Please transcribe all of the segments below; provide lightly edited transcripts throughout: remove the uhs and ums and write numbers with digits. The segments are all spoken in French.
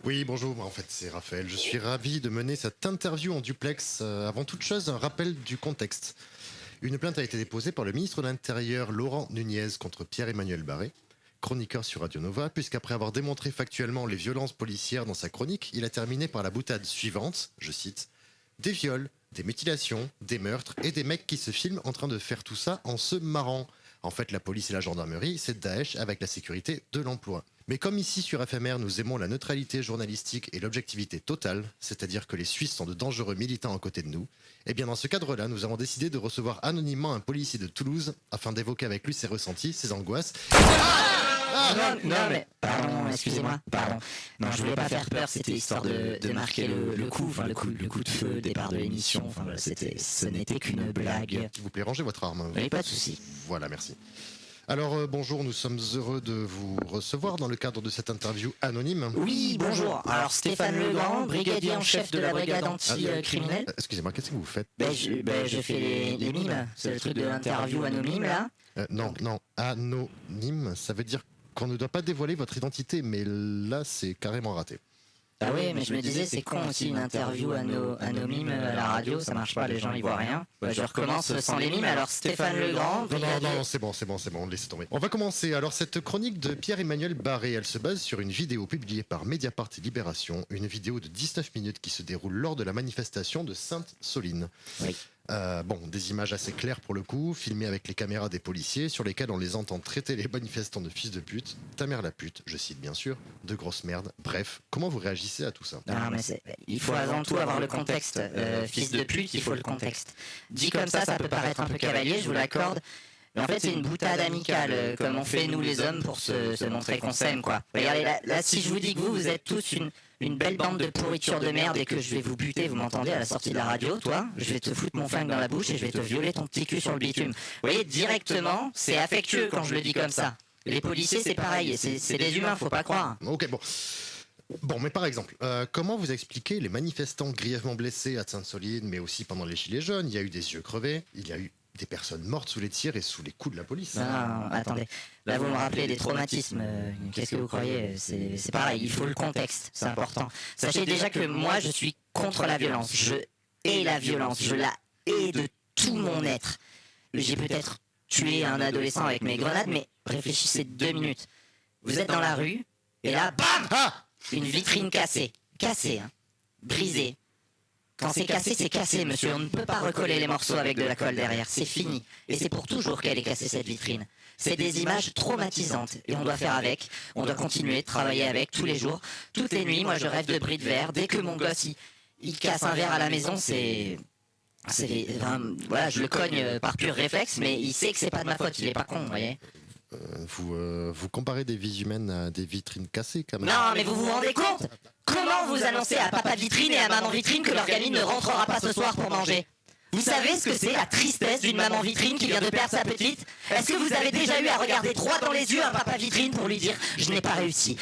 Oui, bonjour, en fait c'est Raphaël. Je suis ravi de mener cette interview en duplex. Avant toute chose, un rappel du contexte. Une plainte a été déposée par le ministre de l'Intérieur, Laurent Nunez, contre Pierre-Emmanuel Barré, chroniqueur sur Radio Nova, puisqu'après avoir démontré factuellement les violences policières dans sa chronique, il a terminé par la boutade suivante, je cite, « Des viols, des mutilations, des meurtres et des mecs qui se filment en train de faire tout ça en se marrant. En fait, la police et la gendarmerie, c'est Daesh avec la sécurité de l'emploi. » Mais comme ici sur FMR, nous aimons la neutralité journalistique et l'objectivité totale, c'est-à-dire que les Suisses sont de dangereux militants à côté de nous, et bien dans ce cadre-là, nous avons décidé de recevoir anonymement un policier de Toulouse afin d'évoquer avec lui ses ressentis, ses angoisses. Non, mais pardon, excusez-moi, pardon. Non, je voulais pas faire peur, c'était histoire de marquer le coup de feu, départ de l'émission. Enfin voilà, ce n'était qu'une blague. S'il vous plaît, rangez votre arme. Oui, pas de souci. Voilà, merci. Alors bonjour, nous sommes heureux de vous recevoir dans le cadre de cette interview anonyme. Oui, bonjour. Alors Stéphane Legrand, brigadier en chef de la brigade anti-criminelle. Excusez-moi, qu'est-ce que vous faites? Je fais les mimes, c'est le truc de l'interview anonyme là. Non, anonyme, ça veut dire qu'on ne doit pas dévoiler votre identité, mais là c'est carrément raté. Ah oui, mais je me disais, c'est con aussi une interview anonyme à la radio, ça marche pas, les gens y voient rien. Je recommence sans les mimes, alors Stéphane Legrand... Non, c'est bon, laissez tomber. On va commencer. Alors cette chronique de Pierre-Emmanuel Barré, elle se base sur une vidéo publiée par Mediapart et Libération, une vidéo de 19 minutes qui se déroule lors de la manifestation de Sainte-Soline. Oui. Des images assez claires pour le coup, filmées avec les caméras des policiers, sur lesquelles on les entend traiter les manifestants de fils de pute, ta mère la pute, je cite bien sûr, de grosse merde. Bref, comment vous réagissez à tout ça? Non, mais il faut avant tout avoir le contexte. Fils de pute, il faut le contexte. Dit comme ça peut paraître un peu cavalier, je vous l'accorde. Mais en fait, c'est une boutade amicale, comme on fait nous les hommes pour se montrer qu'on s'aime, quoi. Regardez, là, si je vous dis que vous êtes tous une belle bande de pourriture de merde et que je vais vous buter, vous m'entendez, à la sortie de la radio, toi, je vais te foutre mon flingue dans la bouche et je vais te violer ton petit cul sur le bitume. Vous voyez, directement, c'est affectueux quand je le dis comme ça. Les policiers, c'est pareil, c'est des humains, faut pas croire. Ok, Bon, mais par exemple, comment vous expliquez les manifestants grièvement blessés à Sainte-Soline, mais aussi pendant les Gilets jaunes? Il y a eu des yeux crevés, il y a eu des personnes mortes sous les tirs et sous les coups de la police. Non, attendez. Là, vous me rappelez des traumatismes. Qu'est-ce que vous croyez? C'est pareil, il faut le contexte, c'est important. Sachez déjà que moi, je suis contre la violence. Je hais la violence, je la hais de tout mon être. J'ai peut-être tué un adolescent avec mes grenades, mais réfléchissez 2 minutes. Vous êtes dans la rue, et là, bam! Une vitrine cassée. Cassée, hein. Brisée. Quand c'est cassé, monsieur. On ne peut pas recoller les morceaux avec de la colle derrière. C'est fini. Et c'est pour toujours qu'elle est cassée, cette vitrine. C'est des images traumatisantes. Et on doit faire avec. On doit continuer de travailler avec tous les jours. Toutes les nuits, moi, je rêve de bris de verre. Dès que mon gosse, il casse un verre à la maison, voilà, je le cogne par pur réflexe, mais il sait que c'est pas de ma faute. Il est pas con, vous voyez. Vous comparez des vies humaines à des vitrines cassées, quand même. Non, mais vous vous rendez compte? Comment vous annoncez à papa vitrine et à maman vitrine que leur gamine ne rentrera pas ce soir pour manger? Vous savez ce que c'est la tristesse d'une maman vitrine qui vient de perdre sa petite? Est-ce que vous avez déjà eu à regarder droit dans les yeux un papa vitrine pour lui dire « Je n'ai pas réussi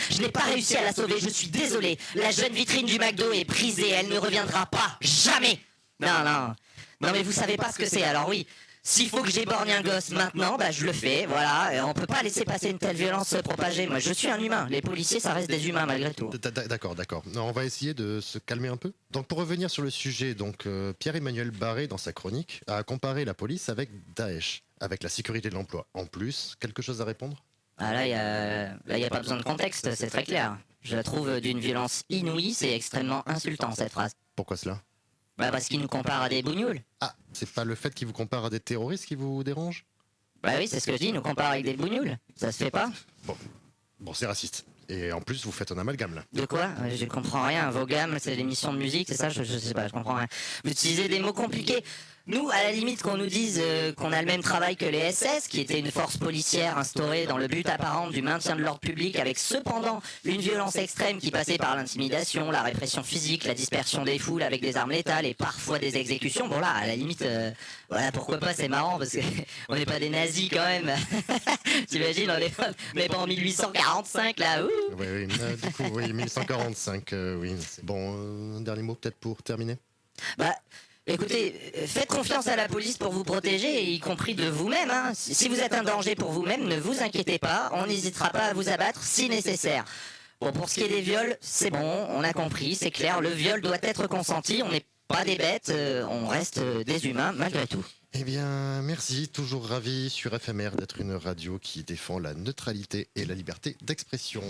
à la sauver, je suis désolé, la jeune vitrine du McDo est brisée, elle ne reviendra pas, jamais !» Non, mais vous savez pas ce que c'est, alors oui. S'il faut que j'éborgne un gosse maintenant, je le fais, voilà. Et on peut pas laisser passer une telle violence se propager. Moi, je suis un humain. Les policiers, ça reste des humains malgré tout. D'accord. On va essayer de se calmer un peu. Donc, pour revenir sur le sujet, Pierre-Emmanuel Barré, dans sa chronique, a comparé la police avec Daesh, avec la sécurité de l'emploi. En plus, quelque chose à répondre? Là, il y a pas besoin de contexte, c'est très clair. Je la trouve d'une violence inouïe, c'est extrêmement insultant, cette phrase. Pourquoi cela? Parce qu'il nous compare à des bougnoules. Ah, c'est pas le fait qu'il vous compare à des terroristes qui vous dérange? Oui, c'est ce que je dis, il nous compare avec des bougnoules. Ça se fait pas? Bon, c'est raciste. Et en plus, vous faites un amalgame, là. De quoi? Je comprends rien. Vos gammes, c'est l'émission de musique, c'est ça? Je sais pas, je comprends rien. Vous utilisez des mots compliqués. Nous, à la limite, qu'on nous dise qu'on a le même travail que les SS, qui était une force policière instaurée dans le but apparent du maintien de l'ordre public, avec cependant une violence extrême qui passait par l'intimidation, la répression physique, la dispersion des foules avec des armes létales et parfois des exécutions. Bon là, à la limite, voilà, pourquoi pas, c'est marrant parce que on n'est pas des nazis quand même. T'imagines, on n'est pas en 1845 là. Ouh. Oui, du coup, oui, 1145, oui. Bon, un dernier mot peut-être pour terminer. Écoutez, faites confiance à la police pour vous protéger, y compris de vous-même. Hein. Si vous êtes un danger pour vous-même, ne vous inquiétez pas, on n'hésitera pas à vous abattre si nécessaire. Bon, pour ce qui est des viols, c'est bon, on a compris, c'est clair, le viol doit être consenti, on n'est pas des bêtes, on reste des humains malgré tout. Eh bien, merci, toujours ravi sur FMR d'être une radio qui défend la neutralité et la liberté d'expression.